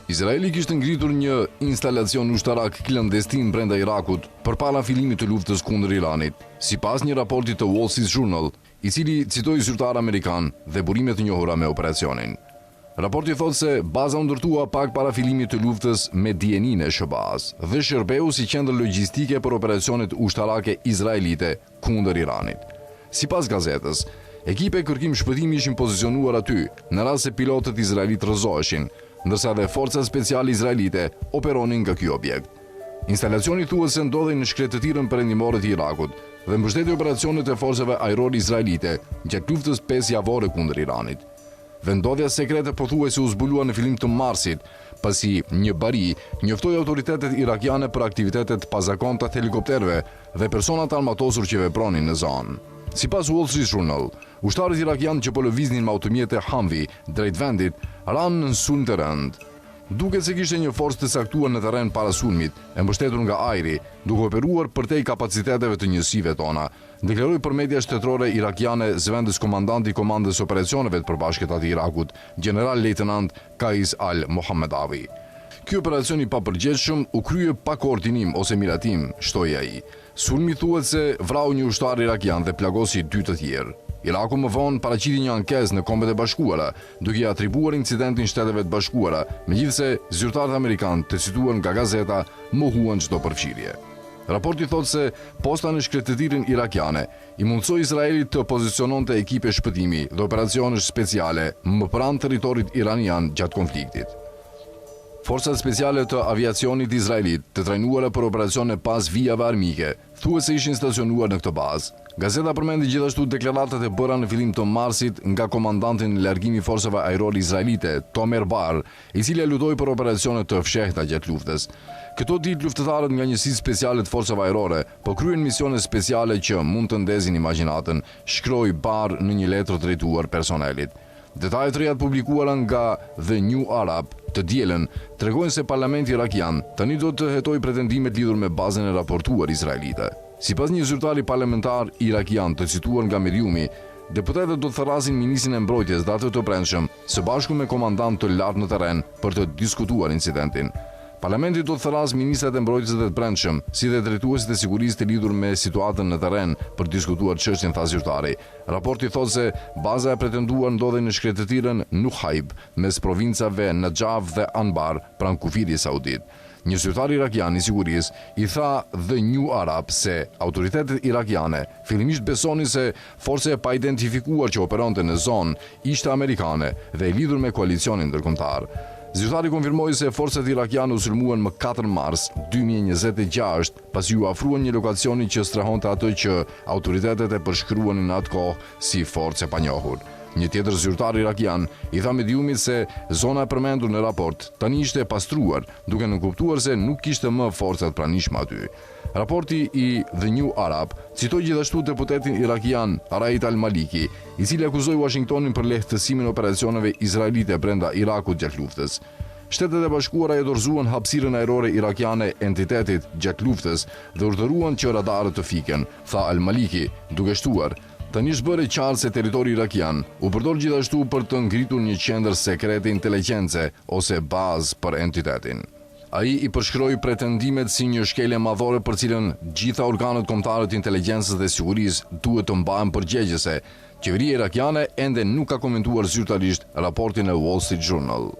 Izraeli kishte ngritur një instalacion ushtarak klandestin brenda Irakut përpara fillimit të luftës kundër Iranit, sipas një raporti të Wall Street Journal, i cili citoi zyrtar amerikan dhe burimet të njohura me operacionin. Raporti thotë se baza u ndërtua pak para fillimit të luftës me dijenin e SHBA-s dhe shërbeu si qendër logjistike për operacionet ushtarake izraelite kundër Iranit. Sipas gazetës, ekipe kërkim shpëtimi ishin pozicionuar aty në rast se pilotët izraelit rrëzoheshin, ndërsa dhe forcat speciale izraelite operonin nga ky objekt. Instalacioni thuhet se ndodhej në shkretëtirën perëndimore të Irakut dhe mbështeti operacionet e forcave ajrore izraelite gjatë luftës 5 javore kundër Iranit. Vendodhja sekrete pothuajse u zbulua në fillim të marsit, pasi një bari njoftoi autoritetet irakiane për aktivitetet pazakonta të helikopterëve dhe personat armatosur që vepronin në zonë. Sipas Wall Street Journal, ushtarët irakianë që po lëviznin me automjete Humvee drejt vendit ranë në sulm të rënd. Duket se kishte një forcë të caktuar në terren para sulmit, e mbështetur nga ajri, duke operuar përtej kapaciteteve të njësive tona, deklaroi për media shtetërore irakiane zëvendës komandanti i komandës operacioneve të përbashkëta të Irakut, general lejtenant Qais al-Mohammedawi. Ky operacion i papërgjegjshëm u krye pa koordinim ose miratim, shtoi ai. Sulmi thuhet se vrau një ushtar irakian dhe plagosi 2 të tjerë. Iraku më vonë paraqiti një ankesë në Kombet e Bashkuara, duke i atribuar incidentin Shteteve të Bashkuara, megjithse zyrtarët amerikanë të cituar nga gazeta mohuan çdo përfshirje. Raporti thotë se posta në shkretëtirën irakiane i mundsoi Izraelit të poziciononte ekipe shpëtimi dhe operacione speciale më pranë territorit iranian gjatë konfliktit. Forcat speciale të aviacionit izraelit, të trajnuara për operacione pas vijave armike, thuhet se ishin stacionuar në këtë bazë. Gazeta përmendi gjithashtu deklaratat e bëra në fillim të marsit nga komandanti në largim i forcave ajrore izraelite, Tomer Bar, i cili lutoi për operacione të fshehta gjatë luftës. Këto ditë luftëtarët nga njësitë speciale të forcave ajrore po kryen misione speciale që mund të ndezin imagjinatën, shkroi Bar në një letër drejtuar personelit. Detajet të reja publikuara nga The New Arab të dielën tregojnë se parlamenti irakian tani do të hetojë pretendimet lidhur me bazën e raportuar izraelite. Sipas një zyrtari parlamentar irakian të cituar nga Mediumi, deputetët do të thërrasin ministrin e mbrojtjes datë të brendshëm së bashku me komandant të lartë në terren për të diskutuar incidentin. Parlamenti do të thërras ministrat e mbrojtjes dhe të brendshëm, si dhe drejtuesit e sigurisë të lidhur me situatën në terren për diskutuar çështjen, tha zyrtari. Raporti thotë se baza e pretenduar ndodhej në shkretëtirën Nuhaib, mes provincave Najaf dhe Anbar, pranë kufirit saudit. Një zyrtar irakian i sigurisë i tha The New Arab se autoritetet irakiane fillimisht besonin se forca e pa identifikuar që operonte në zonë ishte amerikane dhe e lidhur me koalicionin ndërkombëtar. Zyrtari konfirmoi se forcat irakiane u sulmuan më 4 mars 2026, pasi u afruan një lokacioni që strehonte atë që autoritetet e përshkruanin në atë kohë si forcë e panjohur. Një tjetër zyrtar irakian i tha Mediumit se zona e përmendur në raport tani ishte e pastruar, duke nënkuptuar se nuk kishte më forcat pranishme aty. Raporti i The New Arab citoi gjithashtu deputetin irakian Raid al-Maliki, i cili akuzoi Washingtonin për lehtësimin e operacioneve izraelite brenda Irakut gjatë luftës. Shtetet e Bashkuara e dorëzuan hapësirën ajrore irakiane entitetit gjatë luftës dhe urdhëruan që radarët të fiken, tha al-Maliki, duke shtuar: tani është bërë qartë se territori irakian u përdor gjithashtu për të ngritur një qendër sekrete inteligjencë ose bazë për entitetin. Ai i përshkroi pretendimet si një shkelje madhore për cilën gjitha organet kombëtare të inteligjencës dhe sigurisë duhet të mbahen përgjegjëse. Qeveria irakiane ende nuk ka komentuar zyrtarisht raportin e Wall Street Journal.